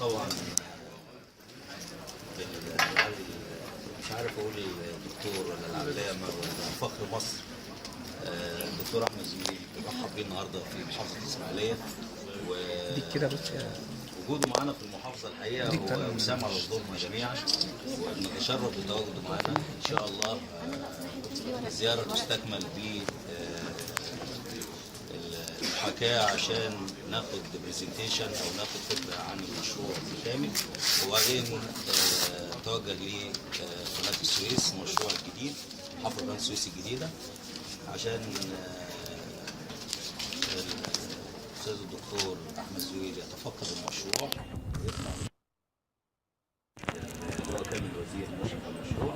طبعا مش عارف اقول الدكتور ولا العلامه ولا فخر مصر الدكتور احمد زويل برحب بيه النهارده في محافظه الاسماعيليه. دي كده بس وجوده معانا في المحافظه الحقيقه هو وسام على صدورنا جميعا، ونتشرف بتواجده معانا ان شاء الله. الزياره تستكمل ب المحاكاه عشان ناخد برزنتيشن او ناخد فكره عن المشروع بالكامل، وبعدين توجه لقناه السويس المشروع الجديد، حفر قناه السويس الجديده، عشان الاستاذ الدكتور احمد زويل يتفقد المشروع ويطلع هو كامل وزير مشرف المشروع.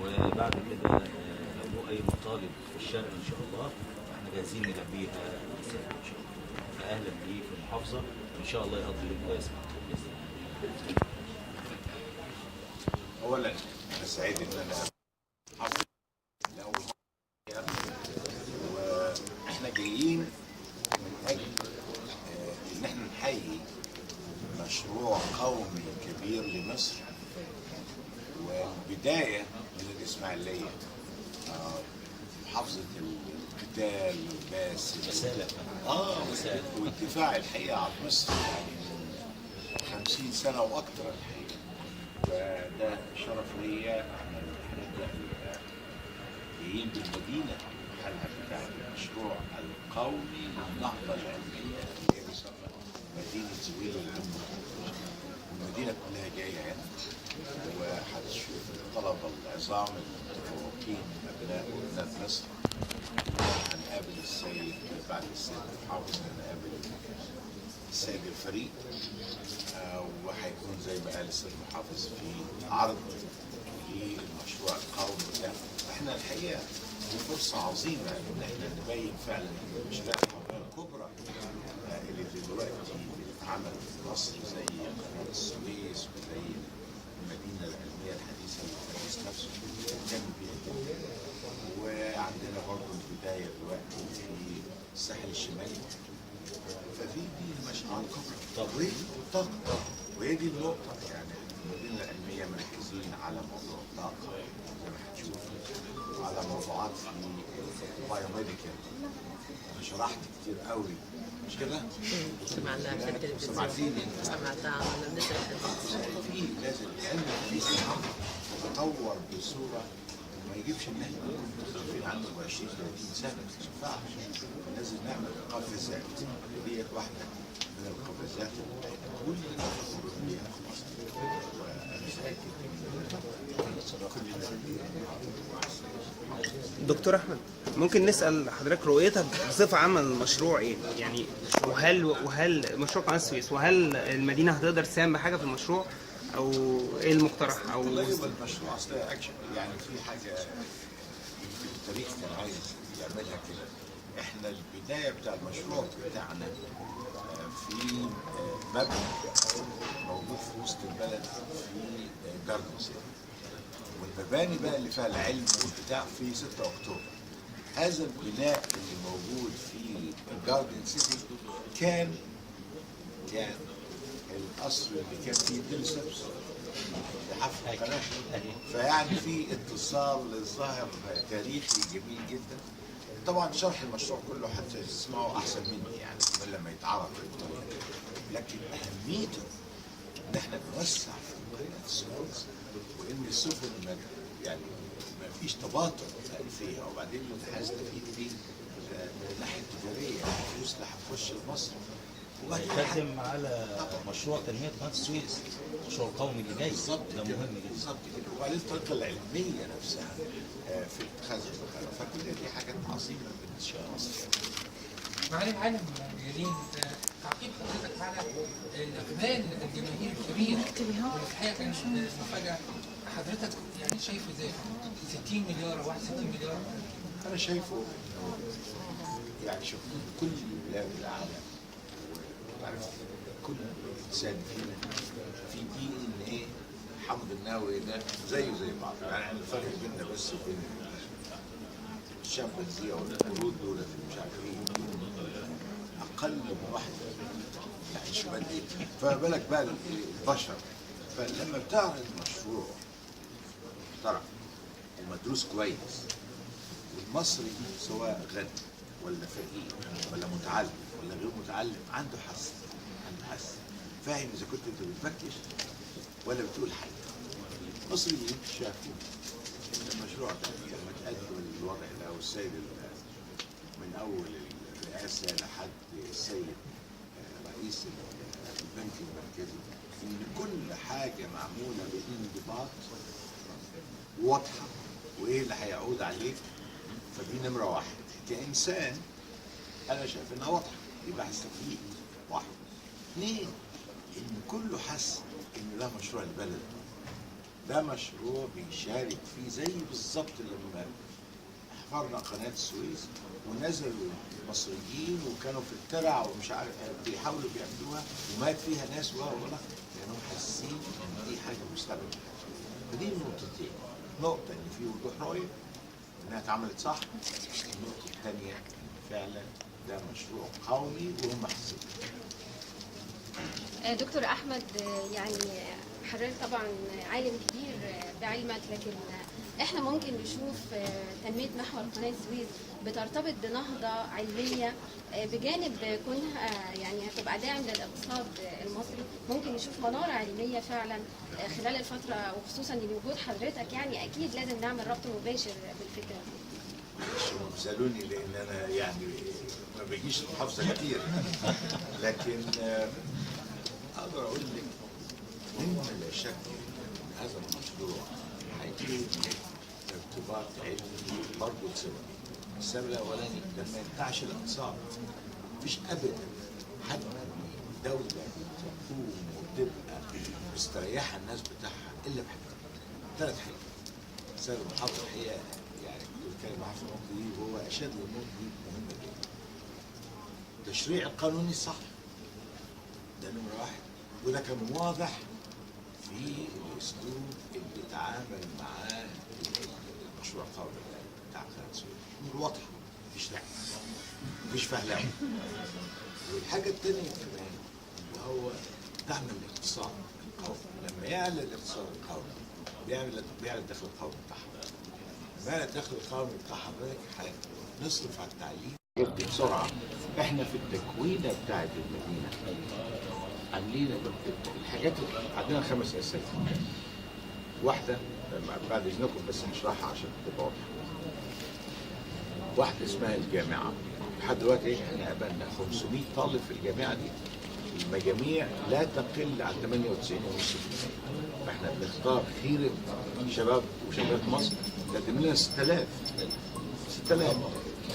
وبعد كده لو له اي مطالب في الشرق ان شاء الله احنا جاهزين نلبيها للسيد ان شاء الله. فاهلا بيه في المحافظه، ان شاء الله يقضي يوم كويس معاكم. اولا انا سعيد ان انا حاضر لاول مره، واحنا جايين من اجل ان احنا نحيي مشروع قومي كبير لمصر، والبدايه من الاسماعيليه، محافظه القتال رساله والدفاع الحقيقه عن مصر يعني من 50 سنه واكثر الحقيقه. فده شرف ليا احنا هنبدا جايين بالمدينه الحلقه بتاعت المشروع القومي للنهضه العلميه اللي هي بيسمى مدينه زويل العلميه. المدينه كلها جايه هنا، وهتشوف الطلبه العظام المتفوقين ابناء وبنات مصر. هنقابل السيد بعد السيد المحافظ، هنقابل السيد الفريق، وهيكون زي ما قال السيد المحافظ في عرض للمشروع القومي ده. احنا الحقيقه دي فرصه عظيمه ان احنا نبين فعلا ان المشاريع القوميه الكبرى اللي دلوقتي بتتعمل في مصر زي قناه السويس وزي المدينه العلميه الحديثه اللي الرئيس نفسه بيهتم بيها جدا. وعندنا برضه البدايه دلوقتي في الساحل الشمالي. ففي دي مشروعات كبرى وهي دي النقطه، يعني المدينه العلميه مركزين على موضوع الطاقه زي ما هتشوف، وعلى موضوعات في البايوميديكال. انا شرحت كتير قوي، مش كده؟ سمعناها في التلفزيون. سمعتيني؟ سمعتها وانا بنسال في لازم العلم الحديث يتطور بصوره ما يجيبش ان احنا نكون متخلفين عنه ب 20 30 سنه، ما ينفعش. لازم نعمل قفزات، ديت واحده من القفزات اللي كلنا فخورين بيها في مصر. وانا متاكد دكتور احمد، ممكن نسال حضرتك رؤيتك بصفه عامه للمشروع ايه؟ يعني وهل مشروع قناه السويس، وهل المدينه هتقدر تساهم بحاجه في المشروع، او ايه المقترح؟ او المشروع اصل اكشن، يعني في حاجه يمكن التاريخ كان عايز يعملها كده. احنا البدايه بتاع المشروع بتاعنا في مبنى موجود في وسط البلد في جاردن سيتي، والمباني بقى اللي فيها العلم والبتاع في 6 اكتوبر. هذا البناء اللي موجود في جاردن سيتي كان القصر اللي كان فيه ديلسبس لحفل القناه. فيعني في اتصال الظاهر تاريخي جميل جدا. طبعا شرح المشروع كله هتسمعه احسن مني يعني من لما يتعرض بالطريقه، لكن اهميته ان احنا نوسع في قناه السويس، وان السفن يعني ما فيش تباطؤ فيها، وبعدين هنستفيد فيه من الناحيه التجاريه، الفلوس اللي هتخش لمصر. ويخدم على مشروع تنميه قناه السويس، المشروع القومي اللي جاي ده مهم جدا. بالظبط كده. وبعدين الطريقه العلميه نفسها في اتخاذ القرار، فكل دي حاجات عظيمه بالنسبه لمصر. معالي العالم جليل، تعقيب حضرتك على الاقبال الجماهيري الكبير، والحقيقه كان مفاجاه. حضرتك يعني شايفه ازاي؟ 60 مليار او 61 مليار؟ انا شايفه يعني شوف كل بلاد العالم، وعارف كل انسان فينا في دي ان ايه حمض النووي ده زيه زي بعض. يعني الفرق بيننا بس وبين الشمبانزي او القرود دول مش عارف ايه، اقل من 1%. يعني شو بدي، فما بالك بقى البشر. فلما بتعرض مشروع محترم ومدروس كويس، والمصري سواء غني ولا فقير ولا متعلم ولا غير متعلم عنده حس، فاهم اذا كنت انت بتبكش ولا بتقول حاجه. المصريين شافوا المشروع ده لما تقدم الوضع ده، والسيد من اول الرئاسه لحد السيد رئيس البنك المركزي، ان كل حاجه معموله بانضباط واضحه وايه اللي هيعود عليك. فدي نمره واحد. كانسان انا شايف انها واضحه، يبقى هستفيد. واحد. اثنين، ان كله حس ان ده مشروع البلد، ده مشروع بيشارك فيه زي بالظبط لما حفرنا قناه السويس ونزلوا المصريين وكانوا في الترع ومش عارف بيحاولوا بيعملوها ومات فيها ناس لانهم حاسين ان دي حاجه مستقبل. فدي النقطتين، نقطه ان في وضوح رؤيه انها اتعملت صح، النقطه الثانيه ان فعلا ده مشروع قومي وهم حاسين. دكتور احمد، يعني حضرتك طبعا عالم كبير بعلمك، لكن احنا ممكن نشوف تنميه محور قناه السويس بترتبط بنهضه علميه بجانب كونها يعني هتبقى داعم للاقتصاد المصري. ممكن نشوف مناره علميه فعلا خلال الفتره، وخصوصا ان وجود حضرتك يعني اكيد لازم نعمل ربط مباشر بالفكره دي. سألوني لان انا يعني ما بجيش المحافظه كتير، لكن اقدر اقول لك مما لا شك ان هذا المشروع هيكون ارتباط علمي برضه لسبب. السبب الاولاني لما ينتعش الاقتصاد مفيش ابدا حد دوله تقوم وتبقى مستريحه الناس بتاعها الا بحاجه، ثلاث حاجات. سبب المحافظه الحقيقه يعني كنت بتكلم معاه في النقطه دي وهو اشاد النقطه دي مهمه جدا. التشريع القانوني الصح ده نمره واحد، وده كان واضح في الاسلوب اللي اتعامل معاه المشروع القومي بتاع قناه السويس. امور واضحه، مفيش لعب، مفيش فهلاوه. والحاجه الثانيه كمان اللي هو دعم الاقتصاد القومي. لما يعلى الاقتصاد القومي بيعلى الدخل القومي بتاعها. ما الدخل القومي بتاع حضرتك هنصرف على التعليم بسرعه. احنا في التكوينه بتاعت المدينه عاملين الحاجات عندنا 5 اساسيات. واحده بعد اذنكم بس نشرحها عشان تبقى واضحه. واحده اسمها الجامعه. لحد دلوقتي احنا قابلنا 500 طالب في الجامعه دي، المجاميع لا تقل عن 98.5%. فاحنا بنختار خيره شباب وشباب مصر، قدم لنا 6000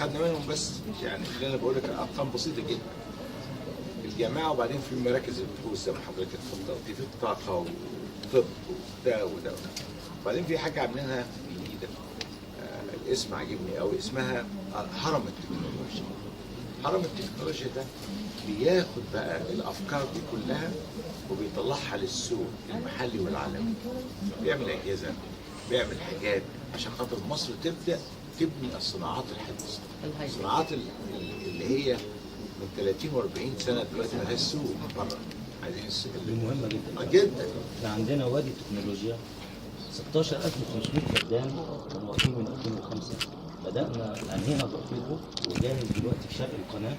خدنا منهم بس يعني اللي انا بقول لك ارقام بسيطه جدا. الجامعه وبعدين في مراكز البحوث زي ما حضرتك اتفضلتي في الطاقه وطب وده وده. وبعدين في حاجه عاملينها جديده الاسم عاجبني قوي، اسمها هرم التكنولوجيا. هرم التكنولوجيا ده بياخد بقى الافكار دي كلها وبيطلعها للسوق المحلي والعالمي. بيعمل اجهزه، بيعمل حاجات عشان خاطر مصر تبدا تبني الصناعات الحديثه. الصناعات اللي هي من 30 و40 سنه دلوقتي مالهاش سوق بره. عايزين السوق دي مهمه جدا جدا. احنا عندنا وادي التكنولوجيا 16500 فدان كانوا واقفين من 2005. بدانا انهينا تطبيقه وجاهز دلوقتي في شرق القناه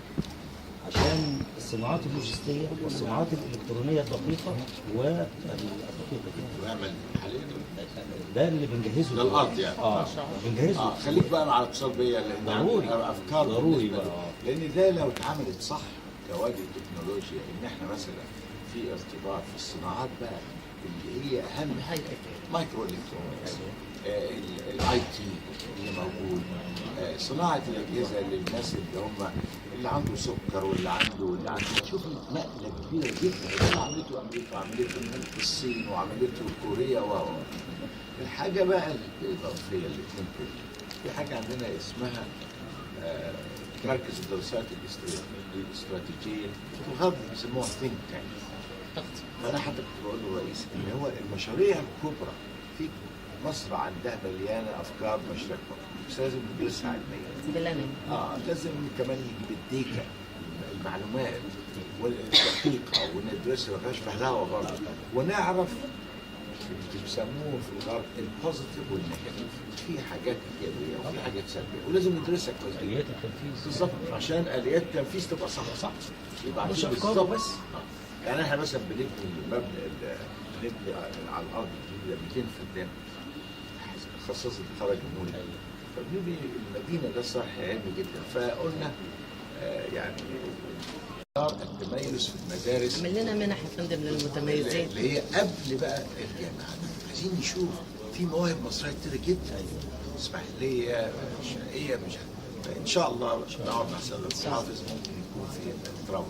عشان الصناعات اللوجستيه والصناعات الالكترونيه الدقيقه والدقيقه دي. ويعمل حاليا ده اللي بنجهزه ده الارض يعني. بنجهزه. خليك بقى مع الاتصال بيا لان ضروري. افكار ضروري بقى. لان ده لو اتعملت صح كوادي التكنولوجيا، ان احنا مثلا في ارتباط في الصناعات بقى اللي هي اهم حاجه مايكرو الكترونكس، الاي تي اللي موجود، صناعه الاجهزه للناس اللي عنده سكر واللي عنده شوف نقله كبيره جدا اللي عملته امريكا وعملته الصين وعملته كوريا الحاجه بقى الاضافيه اللي تنتج في حاجه عندنا اسمها مركز الدراسات الاستراتيجيه في الغرب بيسموها ثينك تانك. فانا حتى كنت بقول للرئيس ان هو المشاريع الكبرى في مصر عندها مليانه افكار مشاريع بس لازم ندرسها علميا. لازم كمان يجيب الديتا المعلومات والدقيقه وندرسها ما فيهاش فهلوه برضه، ونعرف اللي بيسموه في الغرب البوزيتيف والنيجاتيف، في حاجات ايجابيه وفي حاجات سلبيه ولازم ندرسها كويس جدا. اليات التنفيذ بالظبط عشان اليات التنفيذ تبقى صح يبقى مش عارفين أفكاره بالظبط. بس. يعني احنا مثلا بنبني بنبني على الارض 200 فدان خصصت الخرج الجمهوري، فبنبني المدينه ده صح علمي جدا. فقلنا يعني التميز في المدارس عمل لنا منح يا فندم للمتميزين. اللي هي قبل بقى الجامعه، عايزين نشوف في مواهب مصريه كتير جدا، اسماعيليه شرقيه مش عارف. ان شاء الله نقعد مع سيادة المحافظ ممكن يكون في اضطراب.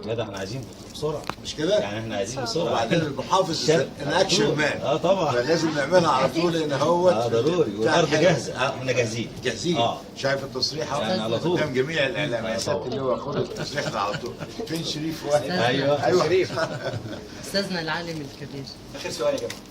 لا ده احنا عايزين بسرعه، مش كده؟ يعني احنا عايزين بسرعه. وبعدين المحافظ شاب. ان اكشن مان. طبعا. فلازم نعملها على طول لان هو ضروري، والارض جاهزه. احنا جاهزين. جاهزين. شايف التصريح يعني على طول. قدام جميع الاعلام يا سياده طبعا. اللواء خد التصريح ده على طول. فين شريف واحد؟ ايوه ايوه شريف. استاذنا العالم الكبير. اخر سؤال يا جماعه.